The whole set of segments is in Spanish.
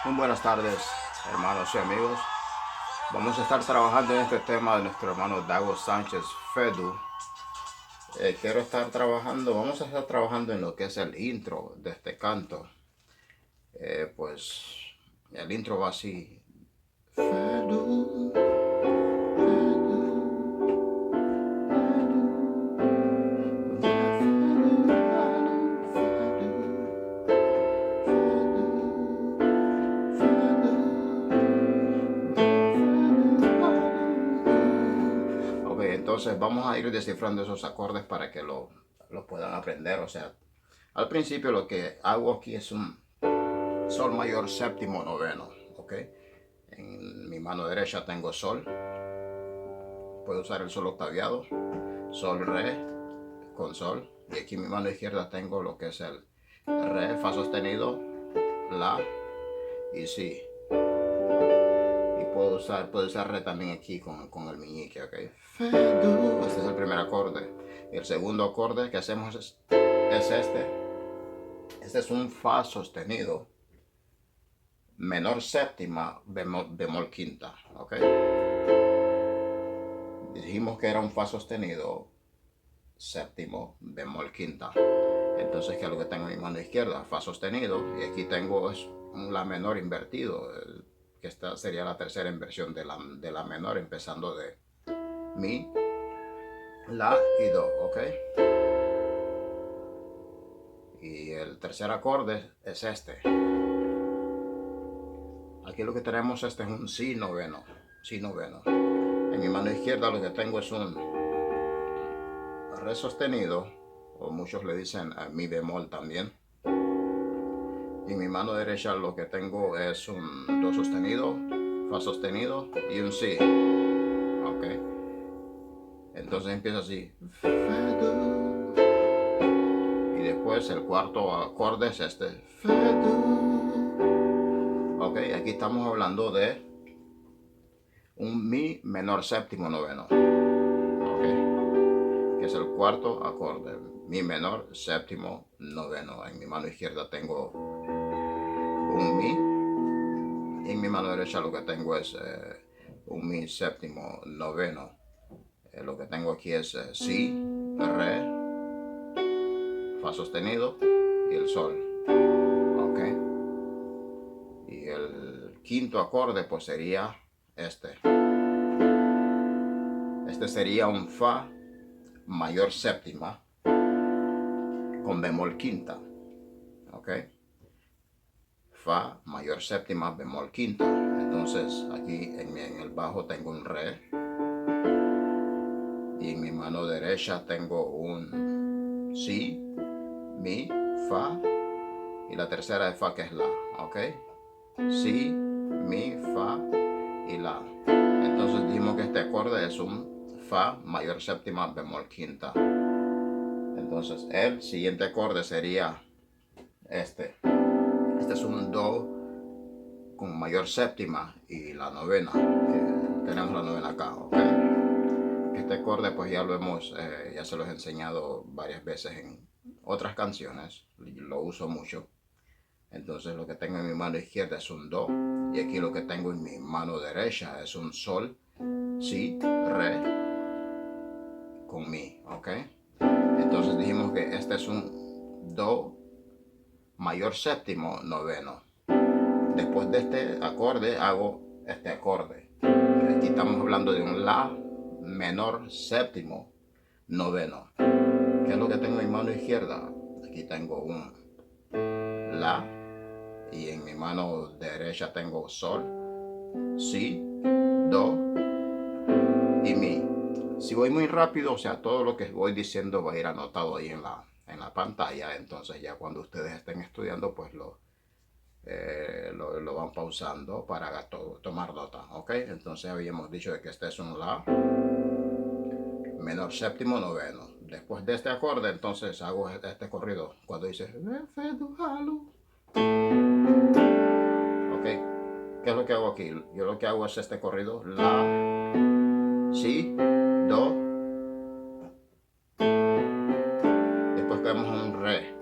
Muy buenas tardes, hermanos y amigos. Vamos a estar trabajando en este tema de nuestro hermano Dago Sánchez Fedu. Vamos a estar trabajando en lo que es el intro de este canto. Pues el intro va así. Fedu, Ok, entonces vamos a ir descifrando esos acordes para que lo puedan aprender. O sea, al principio lo que hago aquí es un sol mayor séptimo noveno. Ok, en mi mano derecha tengo sol. Puedo usar el sol octaviado, sol re con sol. Y aquí en mi mano izquierda tengo lo que es el re, fa sostenido, la y si. Y puedo usar re también aquí con el meñique, ok. Este es el primer acorde. Y el segundo acorde que hacemos es este. Este es un fa sostenido menor séptima bemol quinta, ok. Dijimos que era un fa sostenido séptimo bemol quinta. Entonces, ¿qué es lo que tengo en mi mano izquierda? Fa sostenido. Y aquí tengo es un la menor invertido. Que esta sería la tercera inversión de la menor, empezando de mi, la y do, ¿ok? Y el tercer acorde es este. Aquí lo que tenemos este es un si noveno. Si noveno. En mi mano izquierda lo que tengo es un re sostenido, o muchos le dicen mi bemol también. Y en mi mano derecha lo que tengo es un do sostenido, fa sostenido y un si. Ok. Entonces empieza así. Y después el cuarto acorde es este. Ok, aquí estamos hablando de un mi menor séptimo noveno. Ok, que es el cuarto acorde. Mi menor séptimo noveno. En mi mano izquierda tengo un mi. Y en mi mano derecha lo que tengo es un mi séptimo noveno. Lo que tengo aquí es si, re, fa sostenido y el sol. Ok. Y el quinto acorde pues sería este. Este sería un fa mayor séptima con bemol quinta. Ok. Fa mayor séptima bemol quinta. Entonces aquí en el bajo tengo un re. Y en mi mano derecha tengo un si, mi, fa. Y la tercera de fa que es la. Ok. Si, mi, fa y la. Entonces dijimos que este acorde es un fa mayor séptima bemol quinta. Entonces el siguiente acorde sería este. Este es un do con mayor séptima y la novena. Tenemos la novena acá, ¿ok? Este acorde pues ya se los he enseñado varias veces en otras canciones. Lo uso mucho. Entonces lo que tengo en mi mano izquierda es un do. Y aquí lo que tengo en mi mano derecha es un sol, si, re, con mi, ¿ok? Entonces dijimos que este es un do mayor séptimo noveno. Después de este acorde hago este acorde. Aquí estamos hablando de un la menor séptimo noveno. ¿Qué es lo que tengo en mi mano izquierda? Aquí tengo un la y en mi mano derecha tengo sol, si, do y mi. Si voy muy rápido, o sea, todo lo que voy diciendo va a ir anotado ahí en la pantalla. Entonces ya cuando ustedes estén estudiando, pues lo van pausando para tomar nota, ¿ok? Entonces habíamos dicho de que este es un la menor séptimo noveno. Después de este acorde, entonces hago este corrido. Cuando dice, ¿ok? ¿Qué es lo que hago aquí? Yo lo que hago es este corrido, la, si, do, después tenemos un re,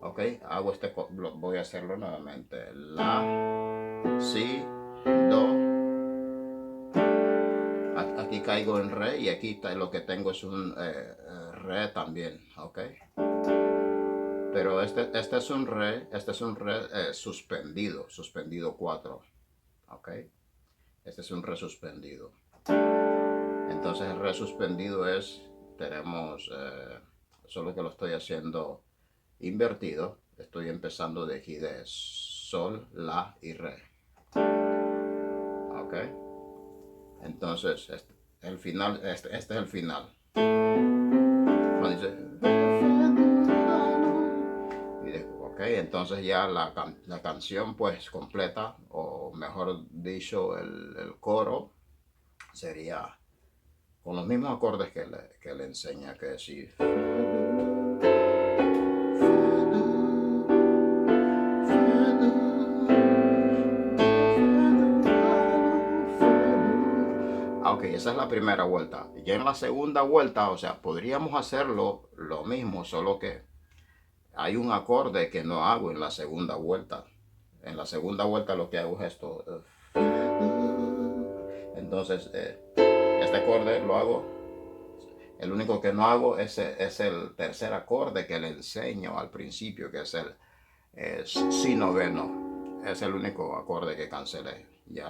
¿ok? Voy a hacerlo nuevamente, la, si, do. Aquí caigo en re y aquí lo que tengo es un re también, ¿ok? Pero este es un re suspendido 4, ¿ok? Este es un re suspendido. Entonces el re suspendido tenemos, solo que lo estoy haciendo invertido. Estoy empezando de aquí de sol, la y re. ¿Ok? Entonces, este es el final. Cuando dice, ok, entonces ya la canción pues completa, o mejor dicho, el coro sería con los mismos acordes que le enseña, que decir. Ok, esa es la primera vuelta. Ya en la segunda vuelta, o sea, podríamos hacerlo lo mismo, solo que hay un acorde que no hago en la segunda vuelta. En la segunda vuelta lo que hago es esto. Entonces, este acorde lo hago. El único que no hago es el tercer acorde que le enseño al principio, que es el si noveno. Es el único acorde que cancelé. Ya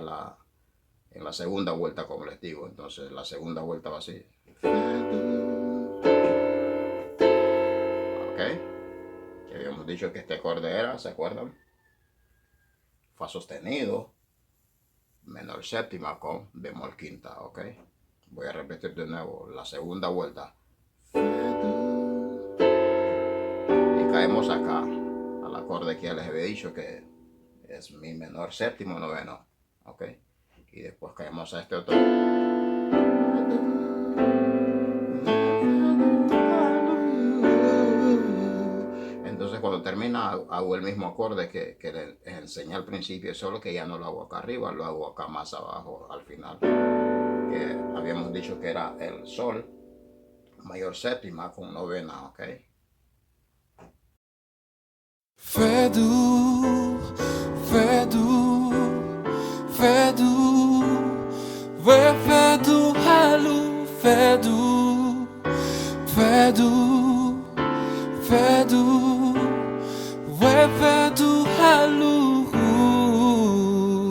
en la segunda vuelta, como les digo. Entonces, la segunda vuelta va así. Ok. Habíamos dicho que este acorde era, ¿se acuerdan? Fa sostenido, menor séptima con bemol quinta, ¿ok? Voy a repetir de nuevo la segunda vuelta. Y caemos acá, al acorde que ya les había dicho que es mi menor séptimo noveno, ¿ok? Y después caemos a este otro. Entonces cuando termina hago el mismo acorde que les enseñé al principio, solo que ya no lo hago acá arriba, lo hago acá más abajo al final. Que habíamos dicho que era el sol, mayor séptima con novena, ¿ok? Fedu, Fedu, Fedu, we Fedu halu, Fedu, Fedu, Fedu, we Fedu halu.